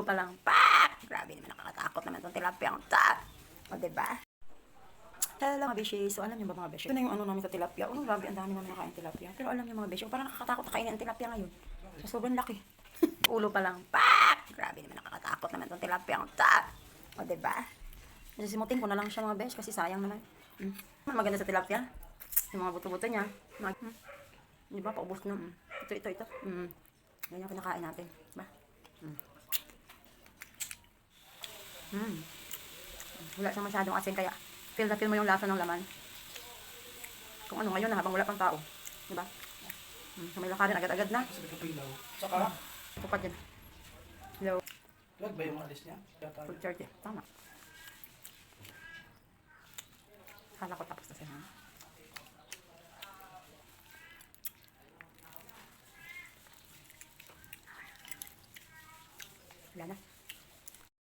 pa lang, pak! Grabe naman, nakakatakot naman itong tilapia ang ta. O, diba? Hello mga beshi. So, alam niyo ba mga beshi? Ito na yung ano namin sa tilapia. Oh, grabe, ang dami namin nakain tilapia. Pero alam niyo mga beshi, parang nakakatakot na kainin ang tilapia ngayon. So, sobrang laki. Ulo pa lang, pak! Grabe naman, nakakatakot naman itong tilapia ang ta. O, diba? Sisimutin ko na lang siya mga beshi kasi sayang naman. Maganda sa tilapia. Yung mga buto-buto niya. Diba, paubos na. Ito. Yan yung pinakain natin. Diba? Wala siyang masyadong asin kaya feel na feel mo yung lasa ng laman. Kung ano ngayon na habang wala pang tao. Diba? So may lakarin agad-agad na. Saka, Tupad yan. Hello. lag ba yung alis niya? Food charge. Tama. Kala ko tapos na siya. Wala na.